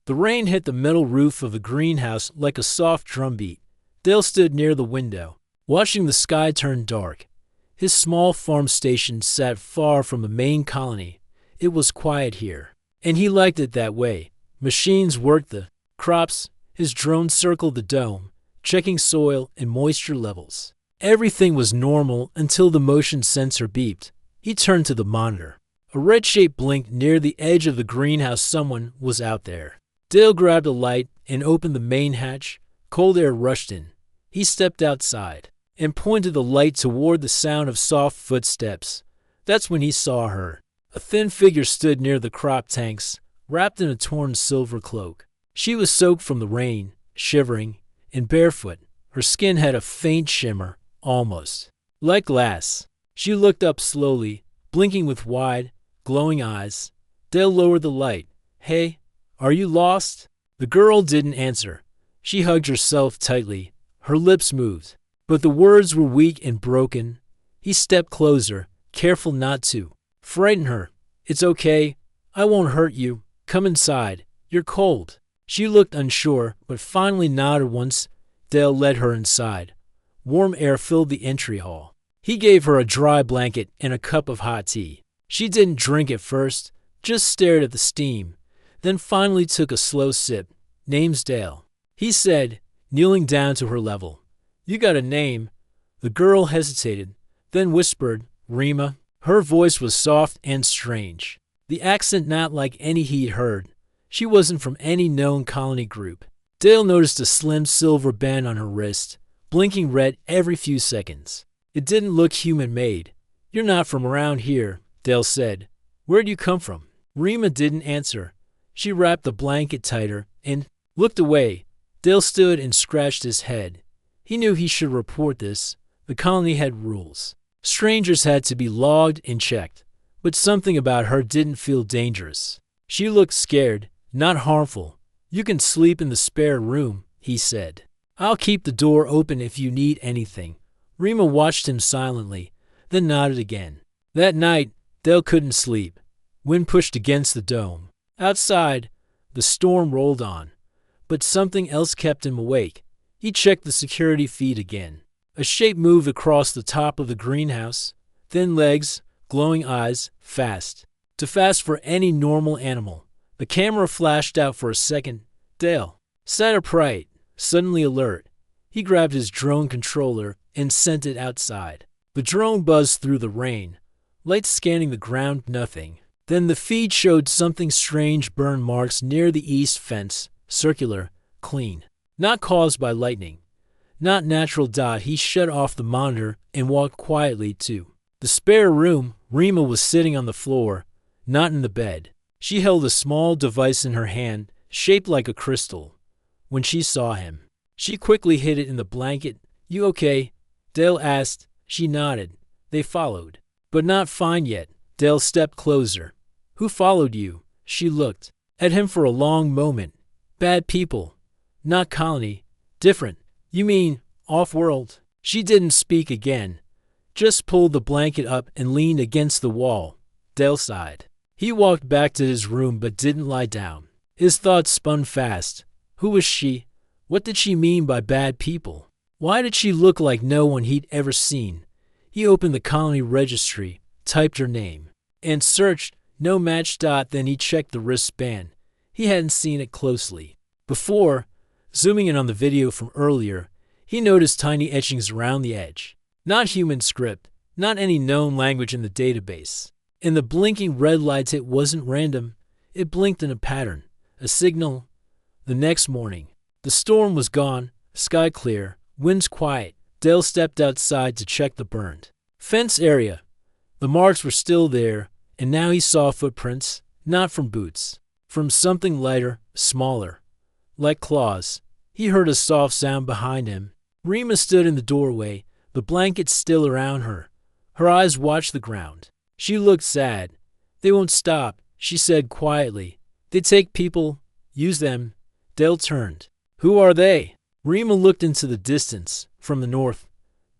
The rain hit the metal roof of the greenhouse like a soft drumbeat. Dale stood near the window, watching the sky turn dark. His small farm station sat far from the main colony. It was quiet here, and he liked it that way. Machines worked the crops. His drone circled the dome, checking soil and moisture levels. Everything was normal until the motion sensor beeped. He turned to the monitor. A red shape blinked near the edge of the greenhouse. Someone was out there. Dale grabbed a light and opened the main hatch. Cold air rushed in. He stepped outside and pointed the light toward the sound of soft footsteps. That's when he saw her. A thin figure stood near the crop tanks, wrapped in a torn silver cloak. She was soaked from the rain, shivering, and barefoot. Her skin had a faint shimmer, almost like glass. She looked up slowly, blinking with wide, glowing eyes. Dale lowered the light. "Hey, are you lost?" The girl didn't answer. She hugged herself tightly. Her lips moved, but the words were weak and broken. He stepped closer, careful not to frighten her. "It's okay. I won't hurt you. Come inside. You're cold." She looked unsure, but finally nodded once. Dale led her inside. Warm air filled the entry hall. He gave her a dry blanket and a cup of hot tea. She didn't drink at first, just stared at the steam, then finally took a slow sip. "Name's Dale," he said, kneeling down to her level. "You got a name?" The girl hesitated, then whispered, "Rima." Her voice was soft and strange, the accent not like any he'd heard. She wasn't from any known colony group. Dale noticed a slim silver band on her wrist, blinking red every few seconds. It didn't look human-made. "You're not from around here," Dale said. "Where'd you come from?" Rima didn't answer. She wrapped the blanket tighter and looked away. Dale stood and scratched his head. He knew he should report this. The colony had rules. Strangers had to be logged and checked. But something about her didn't feel dangerous. She looked scared, not harmful. "You can sleep in the spare room," he said. "I'll keep the door open if you need anything." Rima watched him silently, then nodded again. That night, Dale couldn't sleep. Wind pushed against the dome. Outside, the storm rolled on. But something else kept him awake. He checked the security feed again. A shape moved across the top of the greenhouse. Thin legs, glowing eyes, fast. Too fast for any normal animal. The camera flashed out for a second. Dale sat upright, suddenly alert. He grabbed his drone controller and sent it outside. The drone buzzed through the rain, lights scanning the ground, nothing. Then the feed showed something strange, burn marks near the east fence, circular, clean. Not caused by lightning. Not natural. He shut off the monitor and walked quietly to the spare room. Rima was sitting on the floor, not in the bed. She held a small device in her hand, shaped like a crystal. When she saw him, she quickly hid it in the blanket. "You okay?" Dale asked. She nodded. They followed. "But not fine yet." Dale stepped closer. "Who followed you?" She looked at him for a long moment. "Bad people. Not colony. Different." "You mean off-world?" She didn't speak again, just pulled the blanket up and leaned against the wall. Dale sighed. He walked back to his room but didn't lie down. His thoughts spun fast. Who was she? What did she mean by bad people? Why did she look like no one he'd ever seen? He opened the colony registry, typed her name, and searched. No match. Then he checked the wristband. He hadn't seen it closely before. Zooming in on the video from earlier, he noticed tiny etchings around the edge. Not human script, not any known language in the database. In the blinking red lights, it wasn't random. It blinked in a pattern, a signal. The next morning, the storm was gone, sky clear, winds quiet. Dale stepped outside to check the burned fence area. The marks were still there, and now he saw footprints, not from boots, from something lighter, smaller, like claws. He heard a soft sound behind him. Rima stood in the doorway, the blanket still around her. Her eyes watched the ground. She looked sad. "They won't stop," she said quietly. "They take people, use them." Dale turned. "Who are they?" Rima looked into the distance, from the north.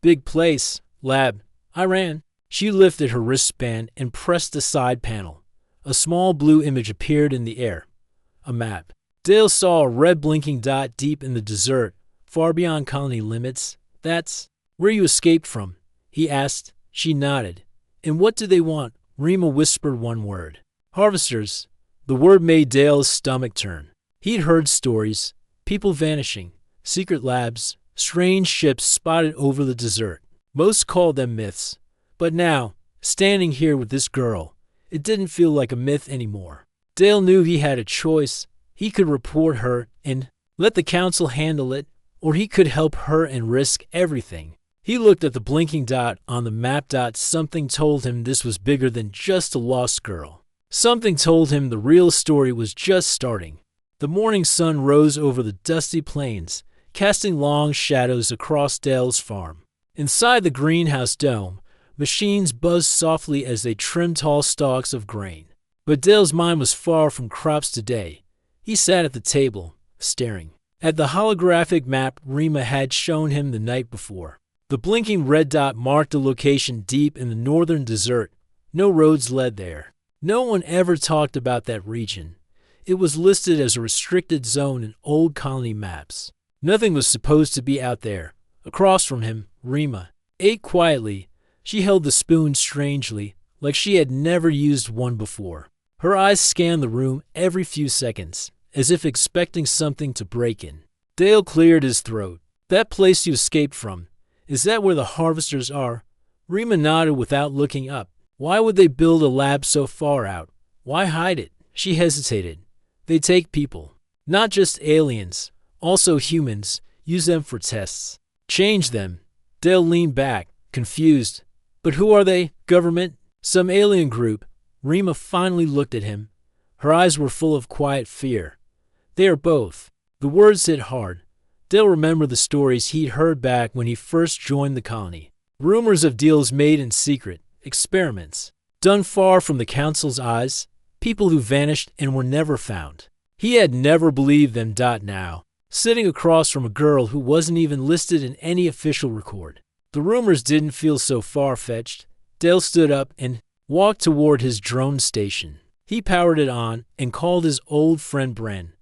"Big place, lab. I ran." She lifted her wristband and pressed the side panel. A small blue image appeared in the air. A map. Dale saw a red blinking dot deep in the desert, far beyond colony limits. That's where you escaped from, he asked. She nodded. And what do they want? Rima whispered one word. Harvesters. The word made Dale's stomach turn. He'd heard stories, people vanishing, secret labs, strange ships spotted over the desert. Most called them myths. But now, standing here with this girl, it didn't feel like a myth anymore. Dale knew he had a choice. He could report her and let the council handle it, or he could help her and risk everything. He looked at the blinking dot on the map. Something told him this was bigger than just a lost girl. Something told him the real story was just starting. The morning sun rose over the dusty plains, casting long shadows across Dale's farm. Inside the greenhouse dome, machines buzzed softly as they trimmed tall stalks of grain. But Dale's mind was far from crops today. He sat at the table, staring at the holographic map Rima had shown him the night before. The blinking red dot marked a location deep in the northern desert. No roads led there. No one ever talked about that region. It was listed as a restricted zone in old colony maps. Nothing was supposed to be out there. Across from him, Rima ate quietly. She held the spoon strangely, like she had never used one before. Her eyes scanned the room every few seconds, as if expecting something to break in. Dale cleared his throat. That place you escaped from, is that where the harvesters are? Rima nodded without looking up. Why would they build a lab so far out? Why hide it? She hesitated. They take people. Not just aliens. Also humans. Use them for tests. Change them. Dale leaned back, confused. But who are they? Government? Some alien group? Rima finally looked at him. Her eyes were full of quiet fear. They are both. The words hit hard. Dale remembered the stories he'd heard back when he first joined the colony. Rumors of deals made in secret, experiments, done far from the council's eyes, people who vanished and were never found. He had never believed them. Now, sitting across from a girl who wasn't even listed in any official record. The rumors didn't feel so far-fetched. Dale stood up and walked toward his drone station. He powered it on and called his old friend Bren.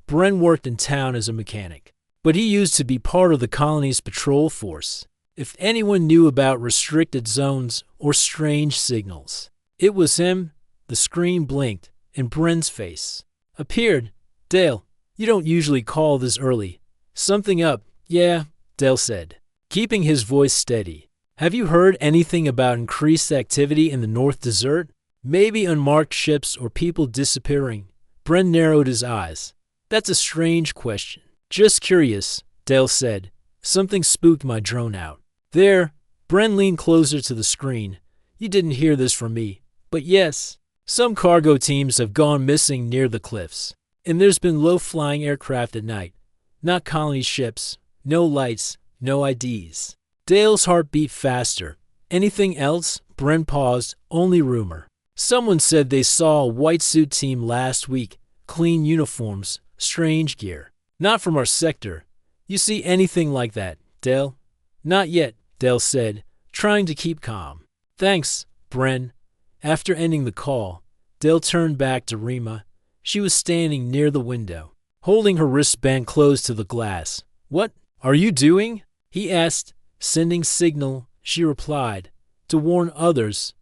Bren worked in town as a mechanic, but he used to be part of the colony's patrol force. If anyone knew about restricted zones or strange signals, it was him. The screen blinked, and Bren's face appeared. Dale, you don't usually call this early. Something up? Yeah, Dale said, keeping his voice steady. Have you heard anything about increased activity in the North Desert? Maybe unmarked ships or people disappearing? Bren narrowed his eyes. That's a strange question. Just curious, Dale said. Something spooked my drone out. There, Bren leaned closer to the screen. You didn't hear this from me, but yes, some cargo teams have gone missing near the cliffs. And there's been low-flying aircraft at night. Not colony ships, no lights, no IDs. Dale's heart beat faster. Anything else? Bren paused. Only rumor. Someone said they saw a white suit team last week. Clean uniforms, strange gear. Not from our sector. You see anything like that, Dale? Not yet, Dale said, trying to keep calm. Thanks, Bren. After ending the call, Dale turned back to Rima. She was standing near the window, holding her wristband close to the glass. What are you doing? He asked. Sending signal, she replied, to warn others,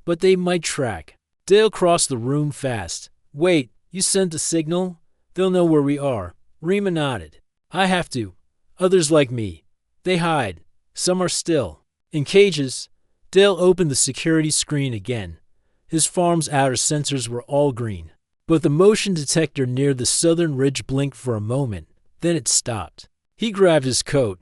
but they might track. Dale crossed the room fast. Wait, you sent a signal? They'll know where we are. Rima nodded. I have to. Others like me. They hide. Some are still in cages. Dale opened the security screen again. His farm's outer sensors were all green, but the motion detector near the southern ridge blinked for a moment. Then it stopped. He grabbed his coat.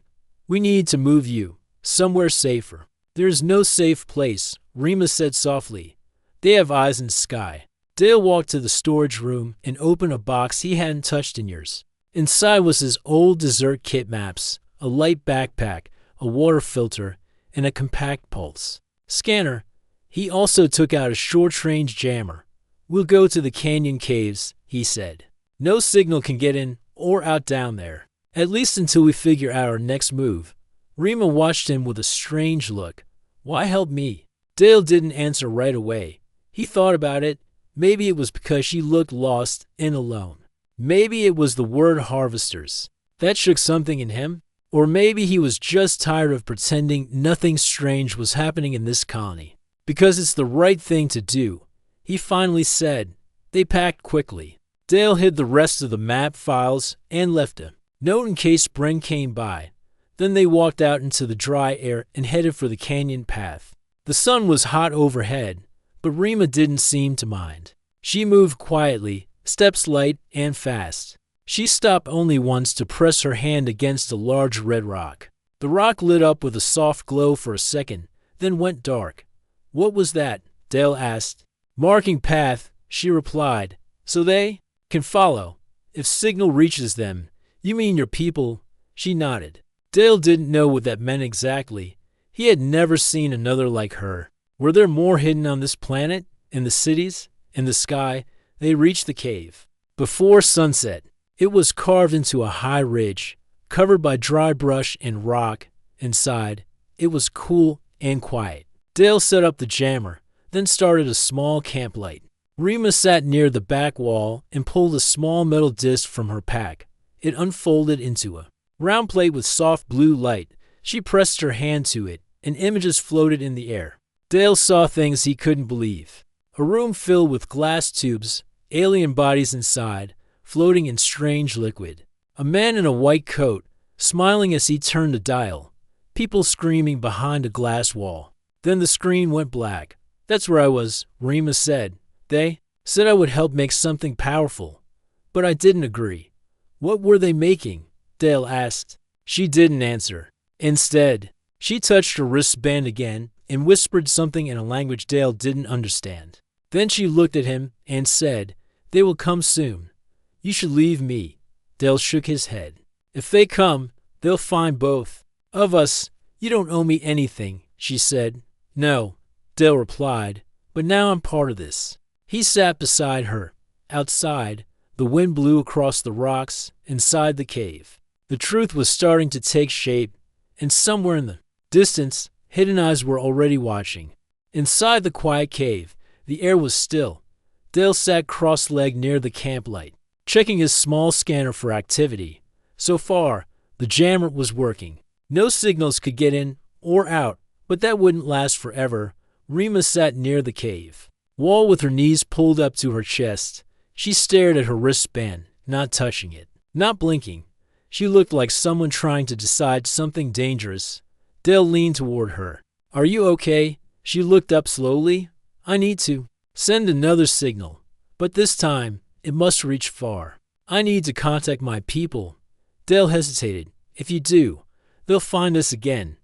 We need to move you somewhere safer. There is no safe place, Rima said softly. They have eyes in the sky. Dale walked to the storage room and opened a box he hadn't touched in years. Inside was his old desert kit maps, a light backpack, a water filter, and a compact pulse scanner. He also took out a short-range jammer. We'll go to the canyon caves, he said. No signal can get in or out down there, at least until we figure out our next move. Rima watched him with a strange look. Why help me? Dale didn't answer right away. He thought about it. Maybe it was because she looked lost and alone. Maybe it was the word harvesters. That shook something in him. Or maybe he was just tired of pretending nothing strange was happening in this colony. Because it's the right thing to do, he finally said. They packed quickly. Dale hid the rest of the map files and left a note in case Bren came by. Then they walked out into the dry air and headed for the canyon path. The sun was hot overhead, but Rima didn't seem to mind. She moved quietly, steps light and fast. She stopped only once to press her hand against a large red rock. The rock lit up with a soft glow for a second, then went dark. What was that? Dale asked. Marking path, she replied. So they can follow. If signal reaches them. You mean your people? She nodded. Dale didn't know what that meant exactly. He had never seen another like her. Were there more hidden on this planet? In the cities? In the sky? They reached the cave. Before sunset. It was carved into a high ridge, covered by dry brush and rock. Inside, it was cool and quiet. Dale set up the jammer, then started a small camp light. Rima sat near the back wall and pulled a small metal disc from her pack. It unfolded into a round plate with soft blue light. She pressed her hand to it, and images floated in the air. Dale saw things he couldn't believe. A room filled with glass tubes, alien bodies inside, floating in strange liquid. A man in a white coat, smiling as he turned the dial. People screaming behind a glass wall. Then the screen went black. That's where I was, Rima said. They said I would help make something powerful. But I didn't agree. What were they making? Dale asked. She didn't answer. Instead, she touched her wristband again and whispered something in a language Dale didn't understand. Then she looked at him and said, They will come soon. You should leave me. Dale shook his head. If they come, they'll find both of us. You don't owe me anything, she said. No, Dale replied, but now I'm part of this. He sat beside her. Outside, the wind blew across the rocks inside the cave. The truth was starting to take shape, and somewhere in the distance, hidden eyes were already watching. Inside the quiet cave, the air was still. Dale sat cross-legged near the camp light, checking his small scanner for activity. So far, the jammer was working. No signals could get in or out, but that wouldn't last forever. Rima sat near the cave wall with her knees pulled up to her chest. She stared at her wristband, not touching it, not blinking. She looked like someone trying to decide something dangerous. Dale leaned toward her. Are you okay? She looked up slowly. I need to send another signal, but this time, it must reach far. I need to contact my people. Dale hesitated. If you do, they'll find us again.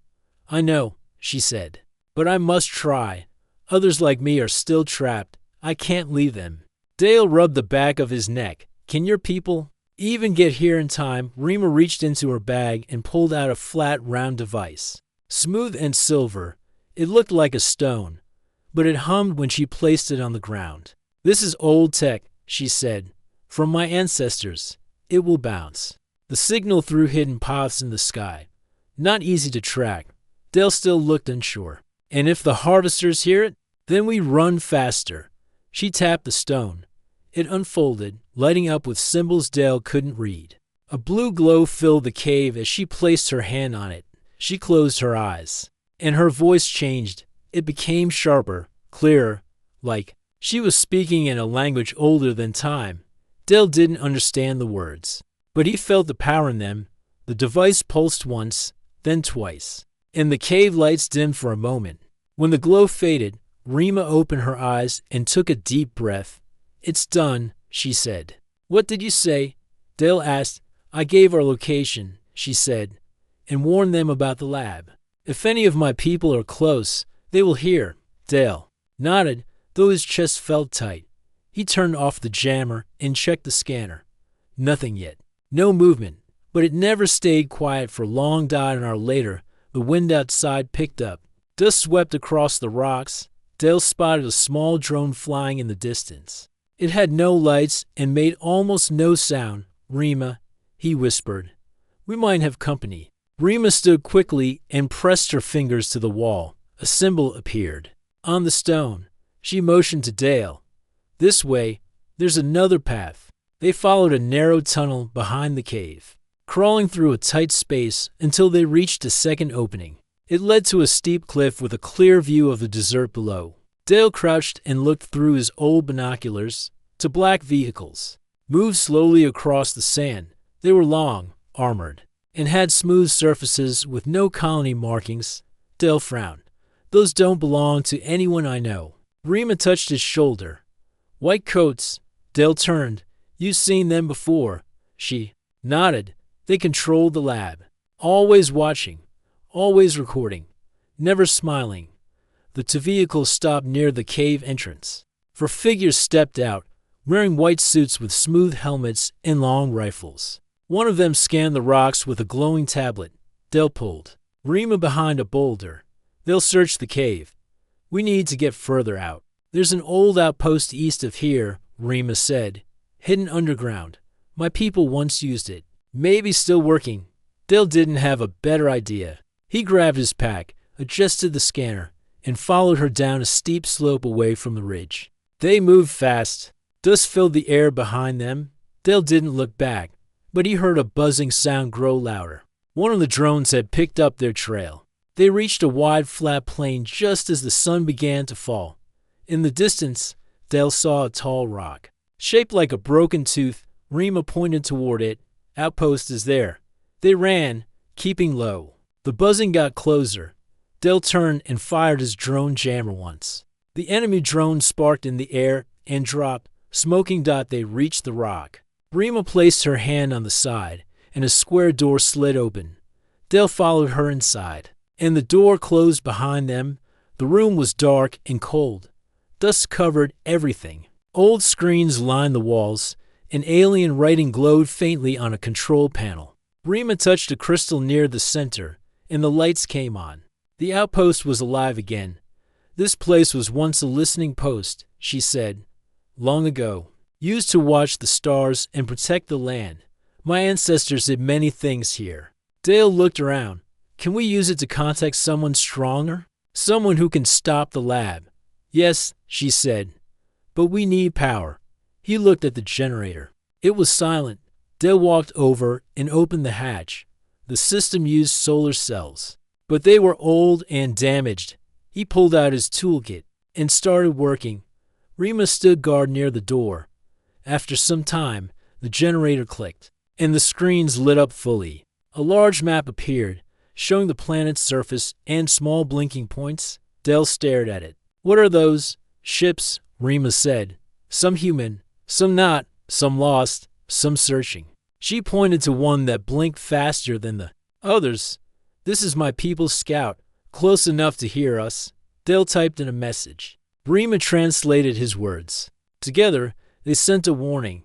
I know, she said, but I must try. Others like me are still trapped. I can't leave them. Dale rubbed the back of his neck. Can your people even get here in time? Rima reached into her bag and pulled out a flat, round device. Smooth and silver, it looked like a stone, but it hummed when she placed it on the ground. This is old tech, she said. From my ancestors. It will bounce. The signal through hidden paths in the sky. Not easy to track. Dale still looked unsure. And if the harvesters hear it, then we run faster. She tapped the stone. It unfolded, lighting up with symbols Dale couldn't read. A blue glow filled the cave as she placed her hand on it. She closed her eyes, and her voice changed. It became sharper, clearer, like she was speaking in a language older than time. Dale didn't understand the words, but he felt the power in them. The device pulsed once, then twice, and the cave lights dimmed for a moment. When the glow faded, Rima opened her eyes and took a deep breath. It's done, she said. What did you say? Dale asked. I gave our location, she said, and warned them about the lab. If any of my people are close, they will hear. Dale nodded, though his chest felt tight. He turned off the jammer and checked the scanner. Nothing yet. No movement, but it never stayed quiet for long. An hour later, the wind outside picked up. Dust swept across the rocks. Dale spotted a small drone flying in the distance. It had no lights and made almost no sound. Rima, he whispered. We might have company. Rima stood quickly and pressed her fingers to the wall. A symbol appeared. On the stone, she motioned to Dale. This way, there's another path. They followed a narrow tunnel behind the cave, crawling through a tight space until they reached a second opening. It led to a steep cliff with a clear view of the desert below. Dale crouched and looked through his old binoculars to black vehicles. Moved slowly across the sand. They were long, armored, and had smooth surfaces with no colony markings. Dale frowned. Those don't belong to anyone I know. Rima touched his shoulder. White coats. Dale turned. You've seen them before. She nodded. They controlled the lab. Always watching. Always recording. Never smiling. The two vehicles stopped near the cave entrance. Four figures stepped out, wearing white suits with smooth helmets and long rifles. One of them scanned the rocks with a glowing tablet. Dale pulled Rima behind a boulder. They'll search the cave. We need to get further out. There's an old outpost east of here, Rima said. Hidden underground. My people once used it. Maybe still working. Dale didn't have a better idea. He grabbed his pack, adjusted the scanner, and followed her down a steep slope away from the ridge. They moved fast. Dust filled the air behind them. Dale didn't look back, but he heard a buzzing sound grow louder. One of the drones had picked up their trail. They reached a wide, flat plain just as the sun began to fall. In the distance, Dale saw a tall rock. Shaped like a broken tooth, Rima pointed toward it. Outpost is there. They ran, keeping low. The buzzing got closer. Dale turned and fired his drone jammer once. The enemy drone sparked in the air and dropped. Smoking dot. They reached the rock. Rima placed her hand on the side, and a square door slid open. Dale followed her inside, and the door closed behind them. The room was dark and cold. Dust covered everything. Old screens lined the walls. An alien writing glowed faintly on a control panel. Rima touched a crystal near the center, and the lights came on. The outpost was alive again. This place was once a listening post, she said. Long ago. Used to watch the stars and protect the land. My ancestors did many things here. Dale looked around. Can we use it to contact someone stronger? Someone who can stop the lab? Yes, she said. But we need power. He looked at the generator. It was silent. Dale walked over and opened the hatch. The system used solar cells, but they were old and damaged. He pulled out his toolkit and started working. Rima stood guard near the door. After some time, the generator clicked, and the screens lit up fully. A large map appeared, showing the planet's surface and small blinking points. Dale stared at it. What are those? Ships, Rima said. Some human, some not, some lost, some searching. She pointed to one that blinked faster than the others. This is my people's scout, close enough to hear us. Dale typed in a message. Rima translated his words. Together, they sent a warning.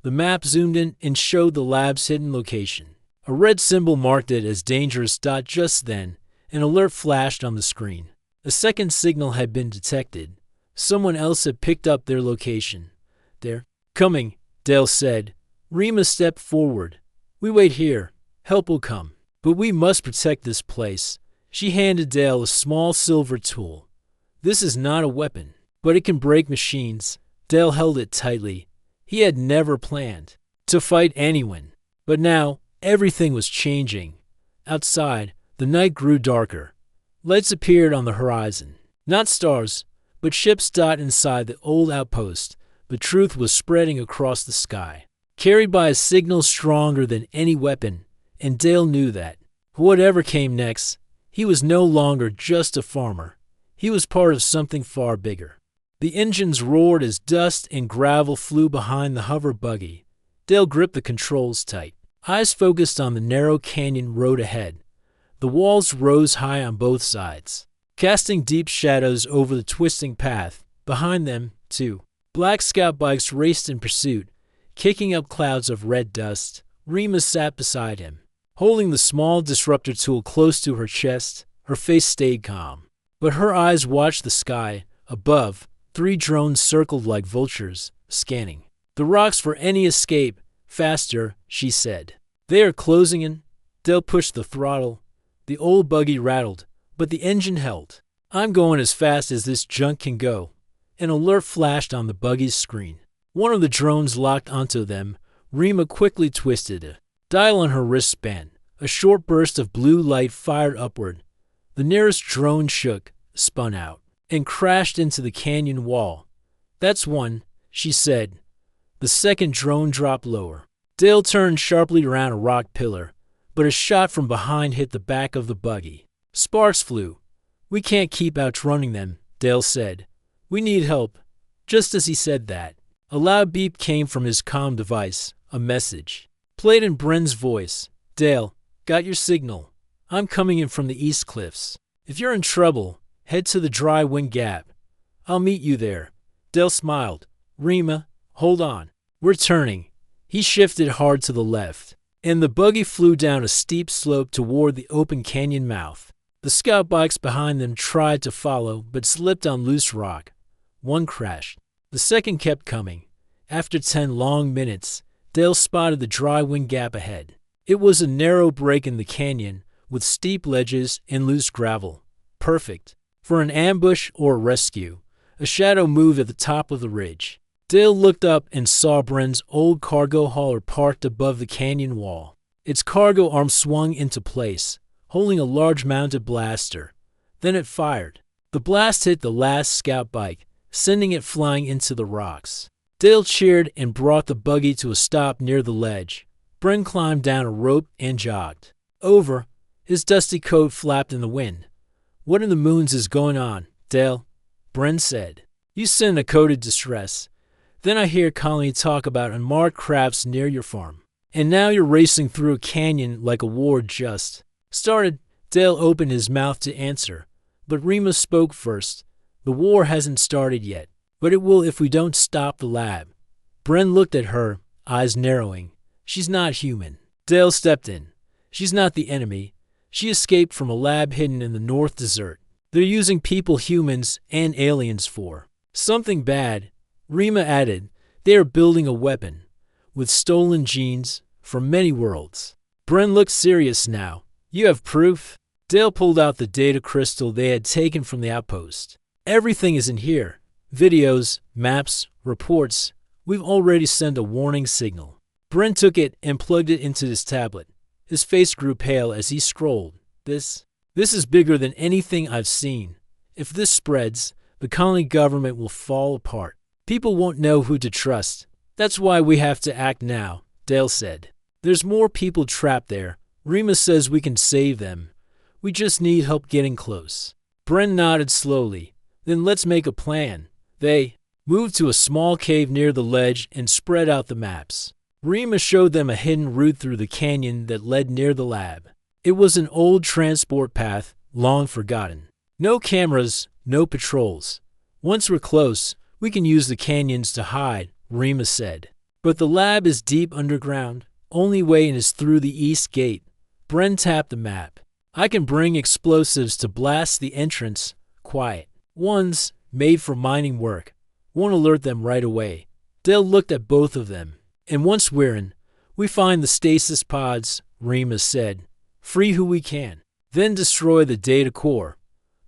The map zoomed in and showed the lab's hidden location. A red symbol marked it as dangerous. Just then, an alert flashed on the screen. A second signal had been detected. Someone else had picked up their location. They're coming, Dale said. Rima stepped forward. We wait here. Help will come. But we must protect this place. She handed Dale a small silver tool. This is not a weapon, but it can break machines. Dale held it tightly. He had never planned to fight anyone. But now, everything was changing. Outside, the night grew darker. Lights appeared on the horizon. Not stars, but ships inside the old outpost. The truth was spreading across the sky, carried by a signal stronger than any weapon, and Dale knew that. Whatever came next, he was no longer just a farmer. He was part of something far bigger. The engines roared as dust and gravel flew behind the hover buggy. Dale gripped the controls tight. Eyes focused on the narrow canyon road ahead. The walls rose high on both sides, casting deep shadows over the twisting path. Behind them, too, black scout bikes raced in pursuit, kicking up clouds of red dust. Rima sat beside him, holding the small disruptor tool close to her chest. Her face stayed calm, but her eyes watched the sky. Above, 3 drones circled like vultures, scanning the rocks for any escape. Faster, she said. They are closing in. Dale pushed the throttle. The old buggy rattled, but the engine held. I'm going as fast as this junk can go. An alert flashed on the buggy's screen. One of the drones locked onto them. Rima quickly twisted a dial on her wristband. A short burst of blue light fired upward. The nearest drone shook, spun out, and crashed into the canyon wall. "That's one," she said. The second drone dropped lower. Dale turned sharply around a rock pillar, but a shot from behind hit the back of the buggy. Sparks flew. "We can't keep outrunning them," Dale said. "We need help." Just as he said that, a loud beep came from his comm device, a message. Played in Bren's voice. "Dale, got your signal. I'm coming in from the East Cliffs. If you're in trouble, head to the Dry Wind Gap. I'll meet you there." Dale smiled. "Rima, hold on. We're turning." He shifted hard to the left, and the buggy flew down a steep slope toward the open canyon mouth. The scout bikes behind them tried to follow, but slipped on loose rock. One crashed. The second kept coming. After 10 long minutes, Dale spotted the Dry Wind Gap ahead. It was a narrow break in the canyon, with steep ledges and loose gravel. Perfect for an ambush or a rescue. A shadow moved at the top of the ridge. Dale looked up and saw Bren's old cargo hauler parked above the canyon wall. Its cargo arm swung into place, holding a large mounted blaster. Then it fired. The blast hit the last scout bike, sending it flying into the rocks. Dale cheered and brought the buggy to a stop near the ledge. Bren climbed down a rope and jogged over. His dusty coat flapped in the wind. "What in the moons is going on, Dale?" Bren said. "You sent a coded distress. Then I hear Colony talk about unmarked crafts near your farm. And now you're racing through a canyon like a war just started." Dale opened his mouth to answer, but Rima spoke first. "The war hasn't started yet, but it will if we don't stop the lab." Bren looked at her, eyes narrowing. "She's not human." Dale stepped in. "She's not the enemy. She escaped from a lab hidden in the North Desert. They're using people, humans, and aliens for something bad." Rima added, "They are building a weapon with stolen genes from many worlds." Bren looked serious now. "You have proof?" Dale pulled out the data crystal they had taken from the outpost. "Everything is in here. Videos, maps, reports. We've already sent a warning signal." Bren took it and plugged it into his tablet. His face grew pale as he scrolled. This is bigger than anything I've seen. If this spreads, the colony government will fall apart. People won't know who to trust. That's why we have to act now," Dale said. "There's more people trapped there. Rima says we can save them. We just need help getting close." Bren nodded slowly. "Then let's make a plan." They moved to a small cave near the ledge and spread out the maps. Rima showed them a hidden route through the canyon that led near the lab. It was an old transport path, long forgotten. No cameras, no patrols. "Once we're close, we can use the canyons to hide," Rima said. "But the lab is deep underground. Only way in is through the east gate." Bren tapped the map. "I can bring explosives to blast the entrance. Quiet ones, made for mining work. Won't alert them right away." Dale looked at both of them. "And once we're in, we find the stasis pods," Rima said. "Free who we can. Then destroy the data core."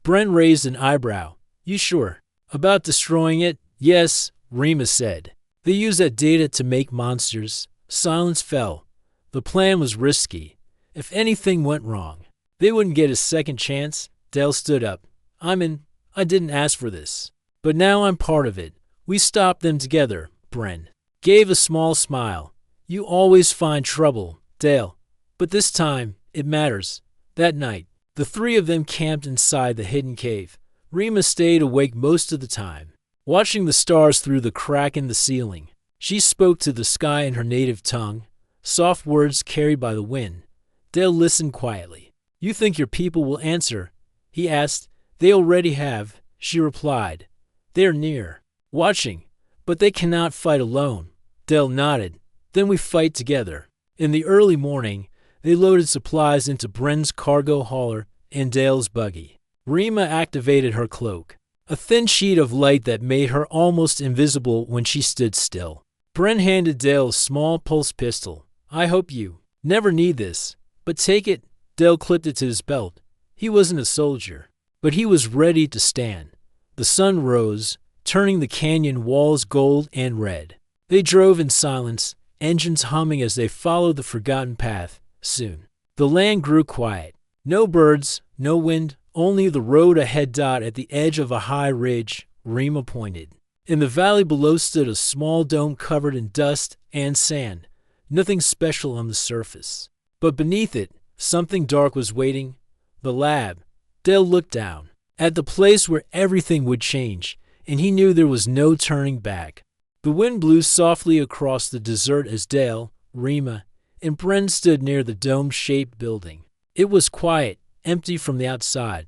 Bren raised an eyebrow. "You sure about destroying it?" "Yes," Rima said. "They use that data to make monsters." Silence fell. The plan was risky. If anything went wrong, they wouldn't get a second chance. Dale stood up. "I'm in. I didn't ask for this. But now I'm part of it. We stopped them together." Bren gave a small smile. "You always find trouble, Dale. But this time, it matters." That night, the three of them camped inside the hidden cave. Rima stayed awake most of the time, watching the stars through the crack in the ceiling. She spoke to the sky in her native tongue, soft words carried by the wind. Dale listened quietly. "You think your people will answer?" he asked. "They already have," she replied. "They are near, watching, but they cannot fight alone." Dale nodded. "Then we fight together." In the early morning, they loaded supplies into Bren's cargo hauler and Dale's buggy. Rima activated her cloak, a thin sheet of light that made her almost invisible when she stood still. Bren handed Dale a small pulse pistol. "I hope you never need this, but take it." Dale clipped it to his belt. He wasn't a soldier, but he was ready to stand. The sun rose, turning the canyon walls gold and red. They drove in silence, engines humming as they followed the forgotten path. Soon, the land grew quiet. No birds, no wind, only the road ahead. At the edge of a high ridge, Rima pointed. In the valley below stood a small dome covered in dust and sand, nothing special on the surface. But beneath it, something dark was waiting. The lab. Dale looked down at the place where everything would change, and he knew there was no turning back. The wind blew softly across the desert as Dale, Rima, and Bren stood near the dome-shaped building. It was quiet, empty from the outside.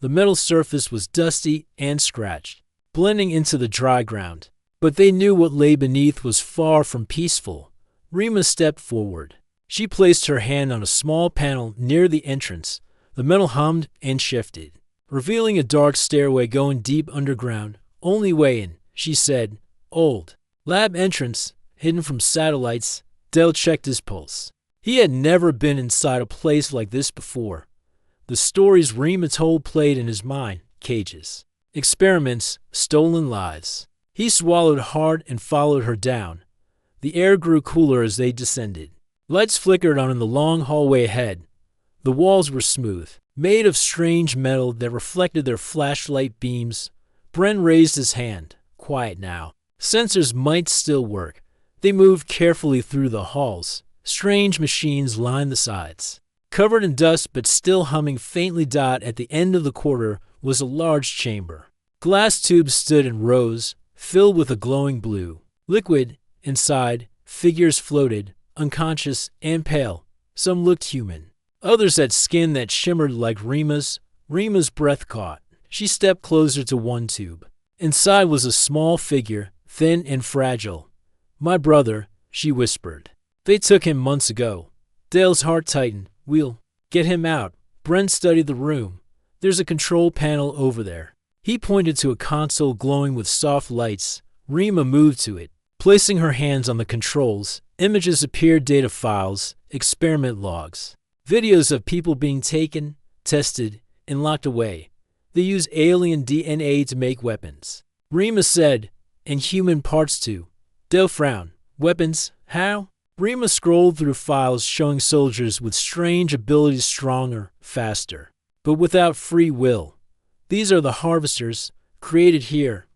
The metal surface was dusty and scratched, blending into the dry ground. But they knew what lay beneath was far from peaceful. Rima stepped forward. She placed her hand on a small panel near the entrance. The metal hummed and shifted, revealing a dark stairway going deep underground. Only way in, she said. Old. Lab entrance, hidden from satellites. Dale checked his pulse. He had never been inside a place like this before. The stories Rima told played in his mind. Cages. Experiments. Stolen lives. He swallowed hard and followed her down. The air grew cooler as they descended. Lights flickered on in the long hallway ahead. The walls were smooth, made of strange metal that reflected their flashlight beams. Bren raised his hand. Quiet now. Sensors might still work. They moved carefully through the halls. Strange machines lined the sides. Covered in dust but still humming faintly. At the end of the corridor was a large chamber. Glass tubes stood in rows, filled with a glowing blue liquid. Inside, figures floated, unconscious and pale. Some looked human. Others had skin that shimmered like Rima's. Rima's breath caught. She stepped closer to one tube. Inside was a small figure, thin and fragile. My brother, she whispered. They took him months ago. Dale's heart tightened. We'll get him out. Brent studied the room. There's a control panel over there. He pointed to a console glowing with soft lights. Rima moved to it. Placing her hands on the controls, images appeared, data files, experiment logs, videos of people being taken, tested, and locked away. They use alien DNA to make weapons. Rima said, and human parts too. Dale frowned. Weapons? How? Rima scrolled through files showing soldiers with strange abilities, stronger, faster, but without free will. These are the harvesters, created here.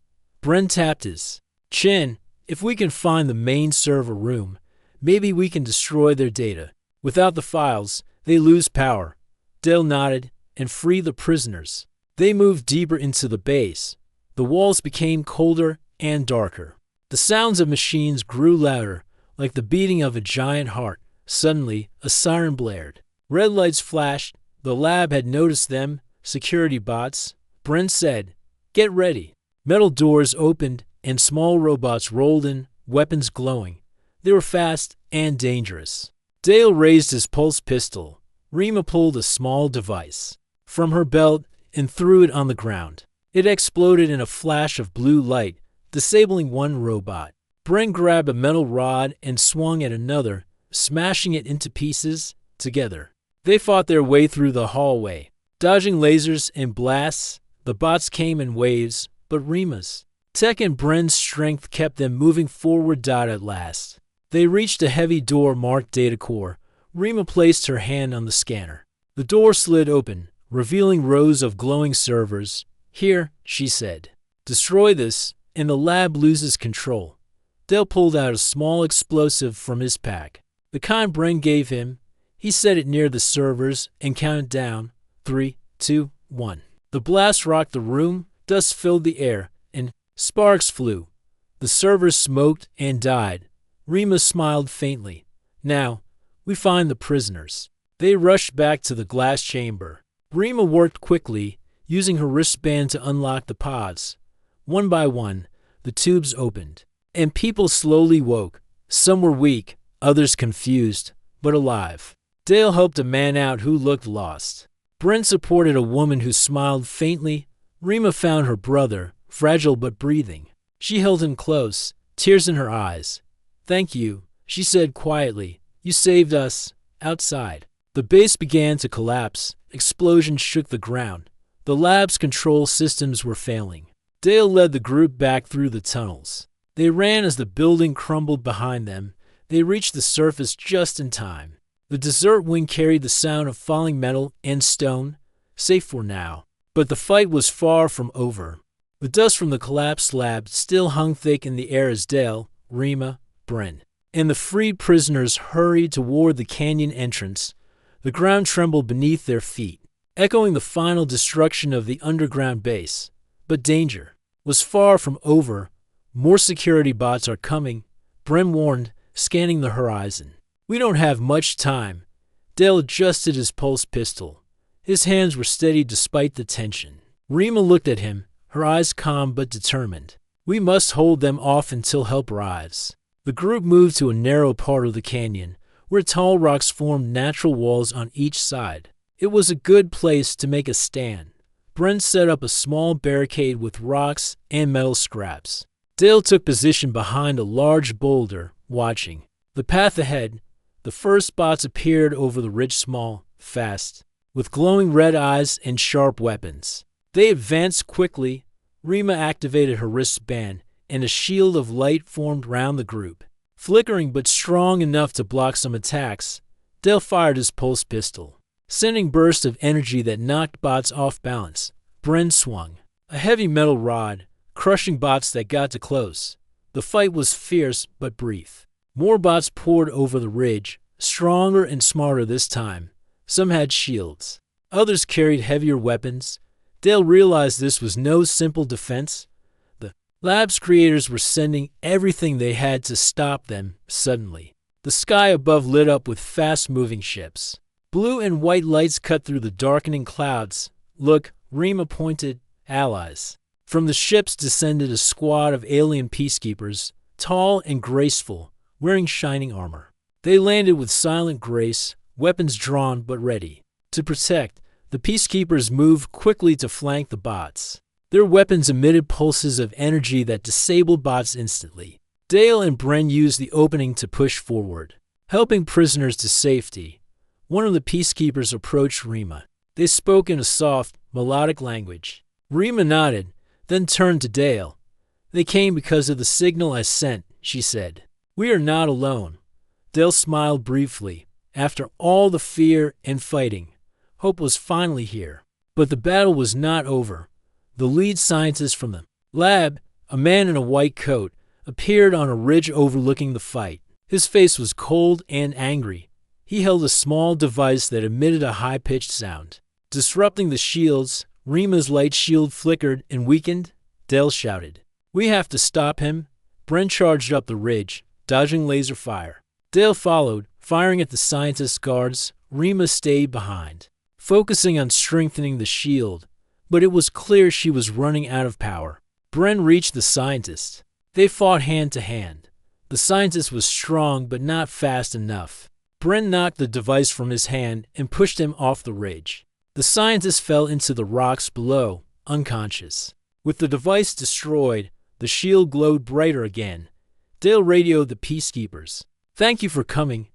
Bren tapped his chin. If we can find the main server room, maybe we can destroy their data. Without the files, they lose power. Dale nodded. And free the prisoners. They moved deeper into the base. The walls became colder and darker. The sounds of machines grew louder, like the beating of a giant heart. Suddenly, a siren blared. Red lights flashed. The lab had noticed them. Security bots. Brent said, "Get ready." Metal doors opened, and small robots rolled in, weapons glowing. They were fast and dangerous. Dale raised his pulse pistol. Rima pulled a small device from her belt and threw it on the ground. It exploded in a flash of blue light, disabling one robot. Bren grabbed a metal rod and swung at another, smashing it into pieces. Together, they fought their way through the hallway, dodging lasers and blasts. The bots came in waves, but Rima's tech and Bren's strength kept them moving forward. At last, they reached a heavy door marked Data Core. Rima placed her hand on the scanner. The door slid open, revealing rows of glowing servers. Here, she said. Destroy this, and the lab loses control. Dale pulled out a small explosive from his pack. The kind Bren gave him. He set it near the servers and counted down. 3, 2, 1. The blast rocked the room, dust filled the air, and sparks flew. The servers smoked and died. Rima smiled faintly. Now, we find the prisoners. They rushed back to the glass chamber. Rima worked quickly, using her wristband to unlock the pods. One by one, the tubes opened, and people slowly woke. Some were weak, others confused, but alive. Dale helped a man out who looked lost. Brent supported a woman who smiled faintly. Rima found her brother, fragile but breathing. She held him close, tears in her eyes. "Thank you," she said quietly. "You saved us." Outside, the base began to collapse. Explosions shook the ground. The lab's control systems were failing. Dale led the group back through the tunnels. They ran as the building crumbled behind them. They reached the surface just in time. The desert wind carried the sound of falling metal and stone, safe for now. But the fight was far from over. The dust from the collapsed lab still hung thick in the air as Dale, Rima, Bryn, and the freed prisoners hurried toward the canyon entrance. The ground trembled beneath their feet, echoing the final destruction of the underground base. But danger was far from over. More security bots are coming, Bryn warned, scanning the horizon. We don't have much time. Dale adjusted his pulse pistol. His hands were steady despite the tension. Rima looked at him, her eyes calm but determined. We must hold them off until help arrives. The group moved to a narrow part of the canyon, where tall rocks formed natural walls on each side. It was a good place to make a stand. Brent set up a small barricade with rocks and metal scraps. Dale took position behind a large boulder, watching. The path ahead, the first bots appeared over the ridge, small, fast, with glowing red eyes and sharp weapons. They advanced quickly. Rima activated her wristband, and a shield of light formed round the group. Flickering but strong enough to block some attacks, Dale fired his pulse pistol, sending bursts of energy that knocked bots off balance. Bryn swung a heavy metal rod, crushing bots that got too close. The fight was fierce but brief. More bots poured over the ridge, stronger and smarter this time. Some had shields. Others carried heavier weapons. Dale realized this was no simple defense. The lab's creators were sending everything they had to stop them. Suddenly, the sky above lit up with fast-moving ships. Blue and white lights cut through the darkening clouds. Look, Rima pointed. Allies. From the ships descended a squad of alien peacekeepers, tall and graceful, wearing shining armor. They landed with silent grace, weapons drawn but ready. To protect, the peacekeepers moved quickly to flank the bots. Their weapons emitted pulses of energy that disabled bots instantly. Dale and Bryn used the opening to push forward, helping prisoners to safety. One of the peacekeepers approached Rima. They spoke in a soft, melodic language. Rima nodded, then turned to Dale. They came because of the signal I sent, she said. We are not alone. Dale smiled briefly. After all the fear and fighting, hope was finally here. But the battle was not over. The lead scientist from the lab, a man in a white coat, appeared on a ridge overlooking the fight. His face was cold and angry. He held a small device that emitted a high-pitched sound. Disrupting the shields, Rima's light shield flickered and weakened. Dale shouted, "We have to stop him." Brent charged up the ridge, dodging laser fire. Dale followed, firing at the scientist's guards. Rima stayed behind, focusing on strengthening the shield, but it was clear she was running out of power. Brent reached the scientist. They fought hand to hand. The scientist was strong but not fast enough. Brent knocked the device from his hand and pushed him off the ridge. The scientist fell into the rocks below, unconscious. With the device destroyed, the shield glowed brighter again. Dale radioed the peacekeepers. "Thank you for coming.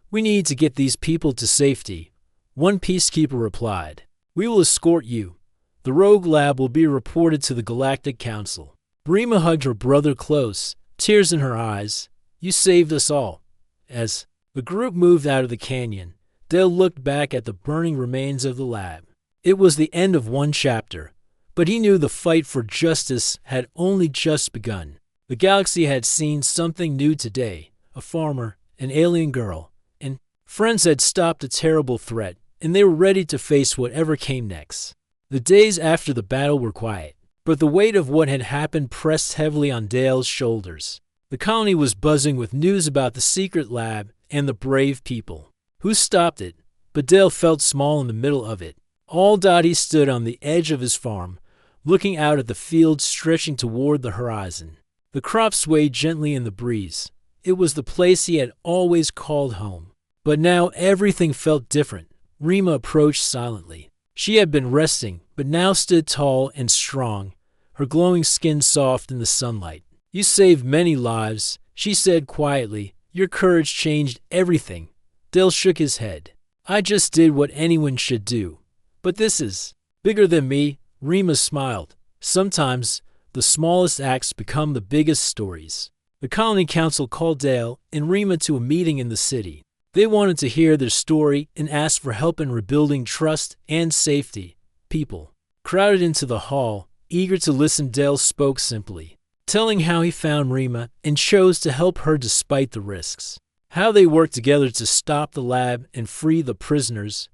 We need to get these people to safety." One peacekeeper replied, "We will escort you. The rogue lab will be reported to the Galactic Council." Rima hugged her brother close, tears in her eyes. "You saved us all." As the group moved out of the canyon, Dale looked back at the burning remains of the lab. It was the end of one chapter, but he knew the fight for justice had only just begun. The galaxy had seen something new today. A farmer, an alien girl, and friends had stopped a terrible threat, and they were ready to face whatever came next. The days after the battle were quiet, but the weight of what had happened pressed heavily on Dale's shoulders. The colony was buzzing with news about the secret lab and the brave people who stopped it, but Dale felt small in the middle of it. All Dottie stood on the edge of his farm, looking out at the fields stretching toward the horizon. The crops swayed gently in the breeze. It was the place he had always called home. But now everything felt different. Rima approached silently. She had been resting, but now stood tall and strong, her glowing skin soft in the sunlight. "You saved many lives," she said quietly. "Your courage changed everything." Dale shook his head. "I just did what anyone should do. But this is bigger than me." Rima smiled. "Sometimes the smallest acts become the biggest stories." The colony council called Dale and Rima to a meeting in the city. They wanted to hear their story and asked for help in rebuilding trust and safety. People crowded into the hall, eager to listen. Dale spoke simply, telling how he found Rima and chose to help her despite the risks. How they worked together to stop the lab and free the prisoners.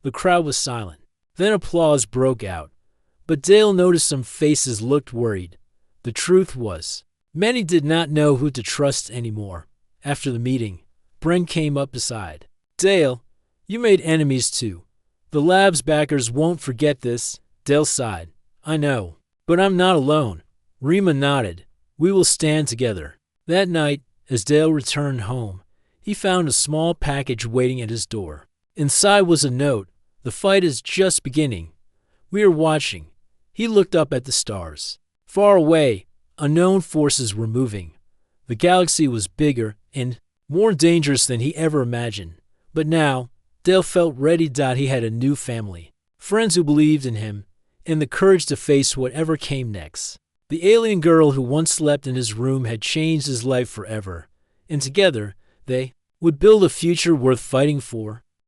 The crowd was silent. Then applause broke out. But Dale noticed some faces looked worried. The truth was, many did not know who to trust anymore. After the meeting, Bren came up beside Dale. You made enemies too. The lab's backers won't forget this. Dale sighed. I know, but I'm not alone. Rima nodded. We will stand together. That night, as Dale returned home, he found a small package waiting at his door. Inside was a note. The fight is just beginning. We are watching. He looked up at the stars. Far away, unknown forces were moving. The galaxy was bigger and more dangerous than he ever imagined. But now, Dale felt ready. He had a new family, friends who believed in him, and the courage to face whatever came next. The alien girl who once slept in his room had changed his life forever, and together, they would build a future worth fighting for.